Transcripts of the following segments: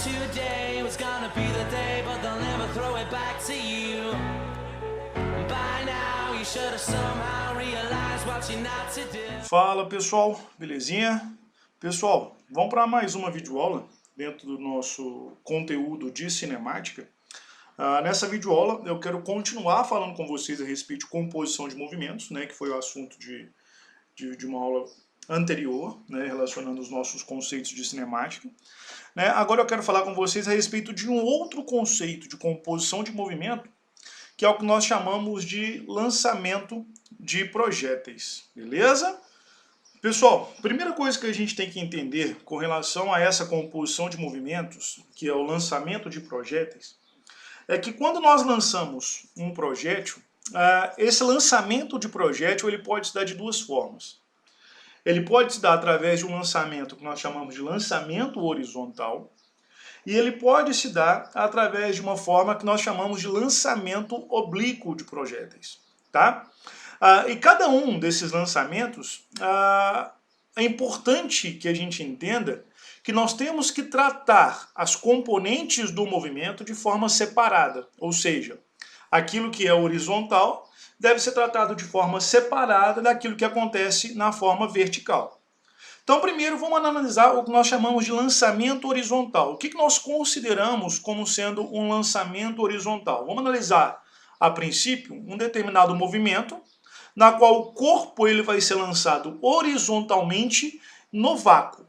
today was gonna be the day, but they'll never throw it back to you. By now you should have somehow realized what you're not to do. Fala pessoal, belezinha? Pessoal, vamos para mais uma videoaula dentro do nosso conteúdo de cinemática. Nessa videoaula eu quero continuar falando com vocês a respeito de composição de movimentos, né, que foi o assunto de uma aula anterior, né, relacionando os nossos conceitos de cinemática. Né, agora eu quero falar com vocês a respeito de um outro conceito de composição de movimento, que é o que nós chamamos de lançamento de projéteis, beleza? Pessoal, primeira coisa que a gente tem que entender com relação a essa composição de movimentos, que é o lançamento de projéteis, é que quando nós lançamos um projétil, esse lançamento de projétil ele pode se dar de duas formas. Ele pode se dar através de um lançamento que nós chamamos de lançamento horizontal, e ele pode se dar através de uma forma que nós chamamos de lançamento oblíquo de projéteis, tá? E cada um desses lançamentos, é importante que a gente entenda que nós temos que tratar as componentes do movimento de forma separada, ou seja, aquilo que é horizontal deve ser tratado de forma separada daquilo que acontece na forma vertical. Então, primeiro, vamos analisar o que nós chamamos de lançamento horizontal. O que nós consideramos como sendo um lançamento horizontal? Vamos analisar, a princípio, um determinado movimento, na qual o corpo ele vai ser lançado horizontalmente no vácuo.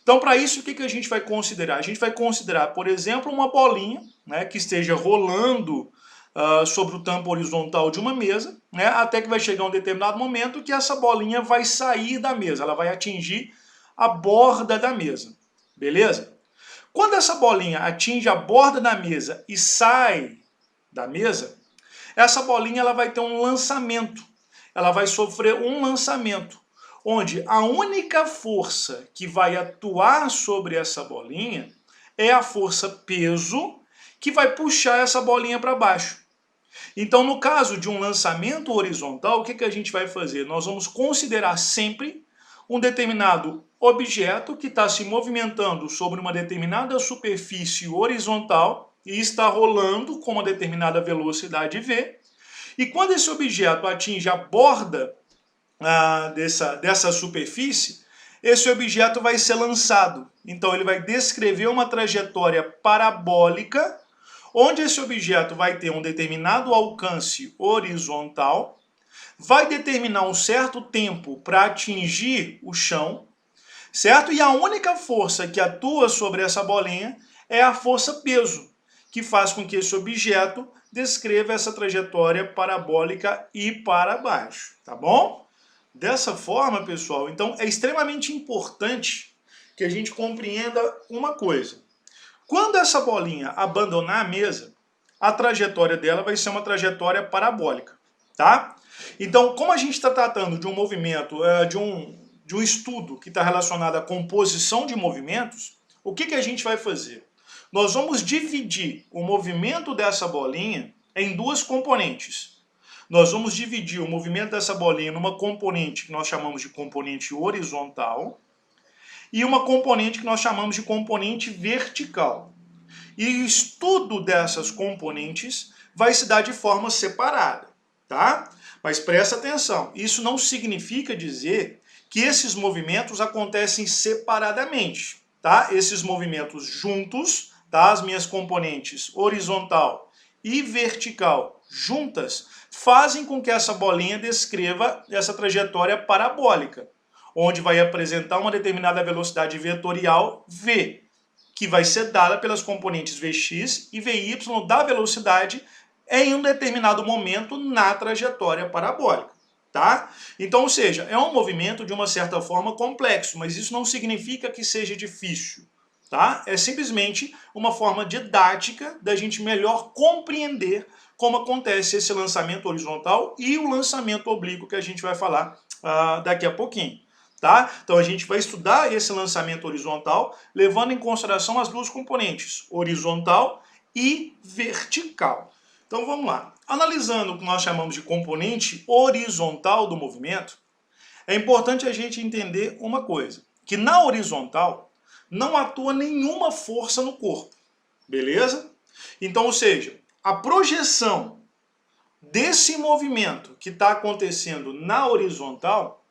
Então, para isso, o que a gente vai considerar? A gente vai considerar, por exemplo, uma bolinha, né, que esteja rolando sobre o tampo horizontal de uma mesa, né, até que vai chegar um determinado momento que essa bolinha vai sair da mesa, ela vai atingir a borda da mesa, beleza? Quando essa bolinha atinge a borda da mesa e sai da mesa, essa bolinha ela vai ter um lançamento, ela vai sofrer um lançamento, onde a única força que vai atuar sobre essa bolinha é a força peso que vai puxar essa bolinha para baixo. Então, no caso de um lançamento horizontal, o que a gente vai fazer? Nós vamos considerar sempre um determinado objeto que está se movimentando sobre uma determinada superfície horizontal e está rolando com uma determinada velocidade v. E quando esse objeto atinge a borda dessa superfície, esse objeto vai ser lançado. Então ele vai descrever uma trajetória parabólica, onde esse objeto vai ter um determinado alcance horizontal, vai determinar um certo tempo para atingir o chão, certo? E a única força que atua sobre essa bolinha é a força peso, que faz com que esse objeto descreva essa trajetória parabólica e para baixo, tá bom? Dessa forma, pessoal, então é extremamente importante que a gente compreenda uma coisa. Quando essa bolinha abandonar a mesa, a trajetória dela vai ser uma trajetória parabólica, tá? Então, como a gente está tratando de um movimento, de um estudo que está relacionado à composição de movimentos, o que a gente vai fazer? Nós vamos dividir o movimento dessa bolinha em duas componentes. Nós vamos dividir o movimento dessa bolinha numa componente que nós chamamos de componente horizontal e uma componente que nós chamamos de componente vertical. E o estudo dessas componentes vai se dar de forma separada, tá? Mas presta atenção, isso não significa dizer que esses movimentos acontecem separadamente, tá? Esses movimentos juntos, tá? As minhas componentes horizontal e vertical juntas, fazem com que essa bolinha descreva essa trajetória parabólica, onde vai apresentar uma determinada velocidade vetorial v, que vai ser dada pelas componentes Vx e Vy da velocidade em um determinado momento na trajetória parabólica, tá? Então, ou seja, é um movimento de uma certa forma complexo, mas isso não significa que seja difícil, tá? É simplesmente uma forma didática da gente melhor compreender como acontece esse lançamento horizontal e o lançamento oblíquo que a gente vai falar daqui a pouquinho. Tá? Então a gente vai estudar esse lançamento horizontal levando em consideração as duas componentes, horizontal e vertical. Então vamos lá. Analisando o que nós chamamos de componente horizontal do movimento, é importante a gente entender uma coisa, que na horizontal não atua nenhuma força no corpo, beleza? Então, ou seja, a projeção desse movimento que está acontecendo na horizontal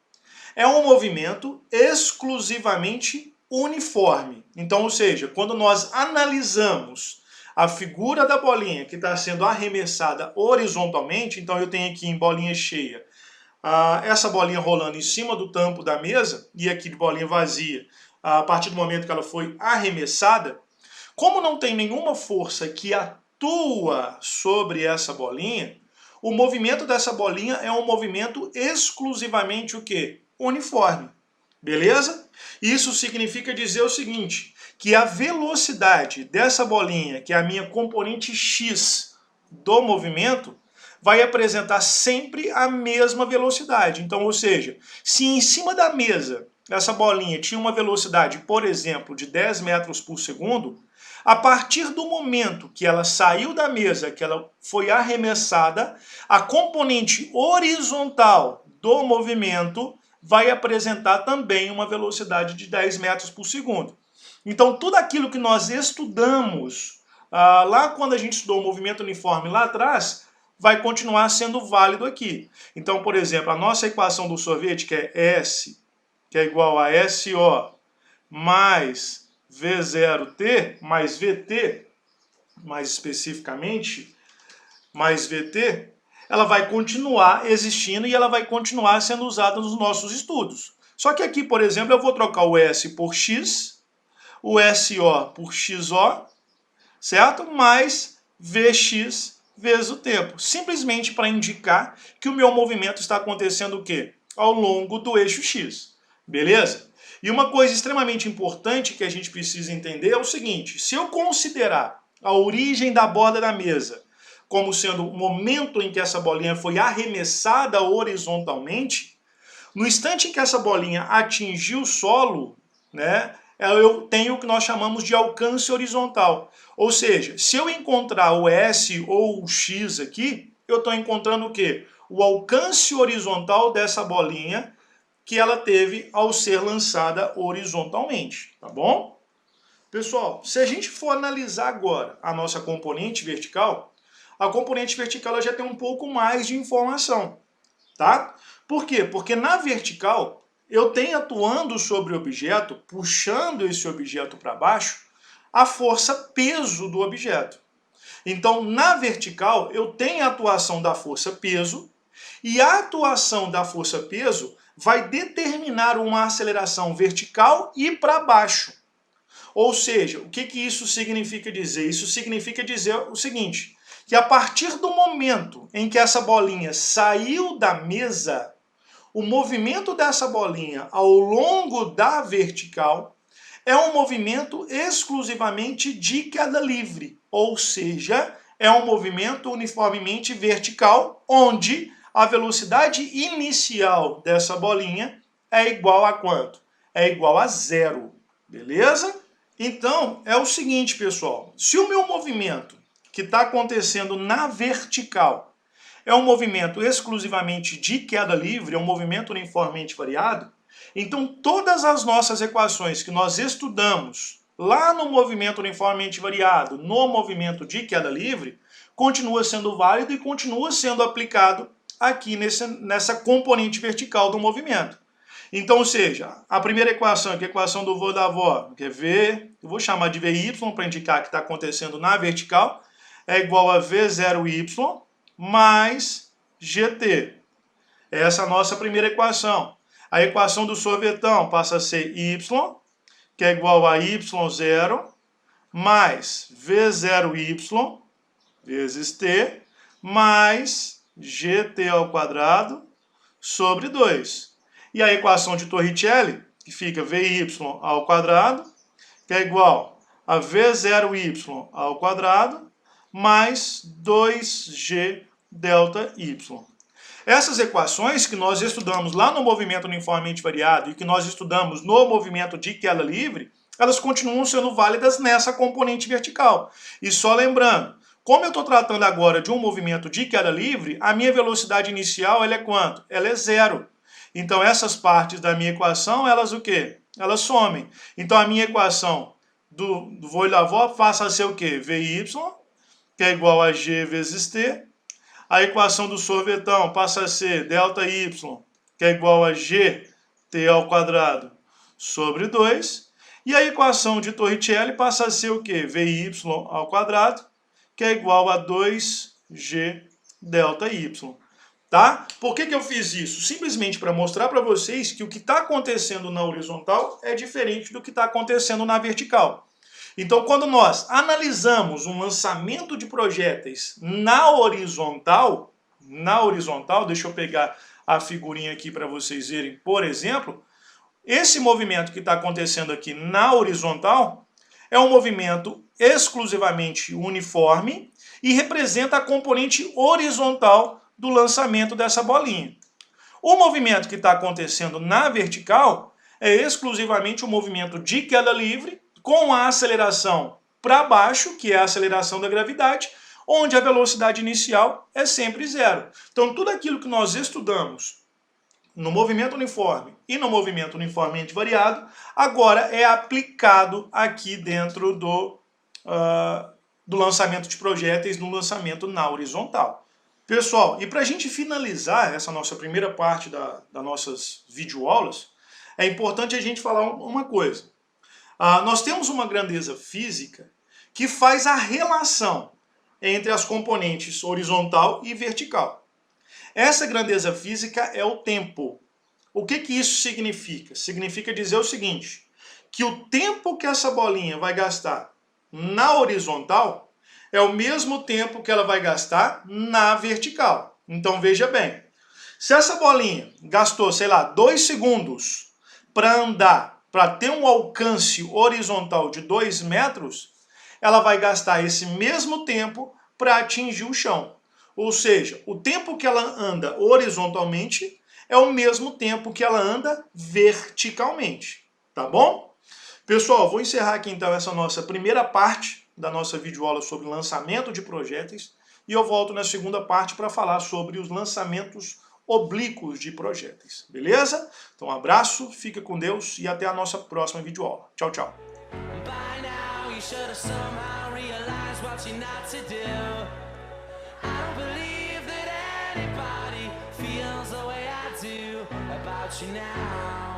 é um movimento exclusivamente uniforme. Então, ou seja, quando nós analisamos a figura da bolinha que está sendo arremessada horizontalmente, então eu tenho aqui em bolinha cheia essa bolinha rolando em cima do tampo da mesa e aqui de bolinha vazia, a partir do momento que ela foi arremessada, como não tem nenhuma força que atua sobre essa bolinha, o movimento dessa bolinha é um movimento exclusivamente o quê? Uniforme. Beleza? Isso significa dizer o seguinte, que a velocidade dessa bolinha, que é a minha componente X do movimento, vai apresentar sempre a mesma velocidade. Então, ou seja, se em cima da mesa essa bolinha tinha uma velocidade, por exemplo, de 10 metros por segundo, a partir do momento que ela saiu da mesa, que ela foi arremessada, a componente horizontal do movimento vai apresentar também uma velocidade de 10 metros por segundo. Então, tudo aquilo que nós estudamos lá quando a gente estudou o movimento uniforme lá atrás, vai continuar sendo válido aqui. Então, por exemplo, a nossa equação do sorvete, que é S, que é igual a SO mais V0T mais VT, mais especificamente, mais VT, ela vai continuar existindo e ela vai continuar sendo usada nos nossos estudos. Só que aqui, por exemplo, eu vou trocar o S por X, o SO por XO, certo? Mais Vx vezes o tempo. Simplesmente para indicar que o meu movimento está acontecendo o quê? Ao longo do eixo X. Beleza? E uma coisa extremamente importante que a gente precisa entender é o seguinte, se eu considerar a origem da borda da mesa como sendo o momento em que essa bolinha foi arremessada horizontalmente, no instante em que essa bolinha atingiu o solo, né, eu tenho o que nós chamamos de alcance horizontal. Ou seja, se eu encontrar o S ou o X aqui, eu estou encontrando o quê? O alcance horizontal dessa bolinha que ela teve ao ser lançada horizontalmente, tá bom? Pessoal, se a gente for analisar agora a nossa componente vertical, a componente vertical ela já tem um pouco mais de informação, tá? Por quê? Porque na vertical, eu tenho atuando sobre o objeto, puxando esse objeto para baixo, a força peso do objeto. Então, na vertical, eu tenho a atuação da força peso, e a atuação da força peso vai determinar uma aceleração vertical e para baixo. Ou seja, o que isso significa dizer? Isso significa dizer o seguinte, que a partir do momento em que essa bolinha saiu da mesa, o movimento dessa bolinha ao longo da vertical é um movimento exclusivamente de queda livre, ou seja, é um movimento uniformemente vertical, onde a velocidade inicial dessa bolinha é igual a quanto? É igual a 0, beleza? Então, é o seguinte, pessoal, se o meu movimento que está acontecendo na vertical é um movimento exclusivamente de queda livre, é um movimento uniformemente variado, então todas as nossas equações que nós estudamos lá no movimento uniformemente variado, no movimento de queda livre, continua sendo válido e continua sendo aplicado aqui nessa componente vertical do movimento. Então, ou seja, a primeira equação, que é a equação do vô da avó, que é V, eu vou chamar de VY para indicar que está acontecendo na vertical, é igual a V0Y mais GT. Essa é a nossa primeira equação. A equação do sorvetão passa a ser Y, que é igual a Y0, mais V0Y vezes T, mais GT ao quadrado sobre 2. E a equação de Torricelli, que fica VY ao quadrado, que é igual a V0Y ao quadrado, mais 2G delta Y. Essas equações que nós estudamos lá no movimento uniformemente variado e que nós estudamos no movimento de queda livre, elas continuam sendo válidas nessa componente vertical. E só lembrando, como eu estou tratando agora de um movimento de queda livre, a minha velocidade inicial ela é quanto? Ela é 0. Então essas partes da minha equação, elas o quê? elas somem. Então a minha equação do vô e da avó passa a ser o quê? VY, que é igual a G vezes T. A equação do sorvetão passa a ser ΔY, que é igual a GT ao quadrado sobre 2. E a equação de Torricelli passa a ser o quê? VY ao quadrado, que é igual a 2G ΔY. Tá? Por que eu fiz isso? Simplesmente para mostrar para vocês que o que está acontecendo na horizontal é diferente do que está acontecendo na vertical. Então, quando nós analisamos um lançamento de projéteis na horizontal, deixa eu pegar a figurinha aqui para vocês verem, por exemplo, esse movimento que está acontecendo aqui na horizontal é um movimento exclusivamente uniforme e representa a componente horizontal do lançamento dessa bolinha. O movimento que está acontecendo na vertical é exclusivamente um movimento de queda livre com a aceleração para baixo, que é a aceleração da gravidade, onde a velocidade inicial é sempre zero. Então tudo aquilo que nós estudamos no movimento uniforme e no movimento uniformemente variado, agora é aplicado aqui dentro do lançamento de projéteis, no lançamento na horizontal. Pessoal, e para a gente finalizar essa nossa primeira parte das nossas videoaulas, é importante a gente falar uma coisa. Nós temos uma grandeza física que faz a relação entre as componentes horizontal e vertical. Essa grandeza física é o tempo. O que isso significa? Significa dizer o seguinte, que o tempo que essa bolinha vai gastar na horizontal é o mesmo tempo que ela vai gastar na vertical. Então veja bem, se essa bolinha gastou, sei lá, 2 segundos para andar, para ter um alcance horizontal de 2 metros, ela vai gastar esse mesmo tempo para atingir o chão. Ou seja, o tempo que ela anda horizontalmente é o mesmo tempo que ela anda verticalmente. Tá bom? Pessoal, vou encerrar aqui então essa nossa primeira parte da nossa videoaula sobre lançamento de projéteis e eu volto na segunda parte para falar sobre os lançamentos oblíquos de projéteis. Beleza? Então um abraço, fica com Deus e até a nossa próxima videoaula. Tchau, tchau. About you now.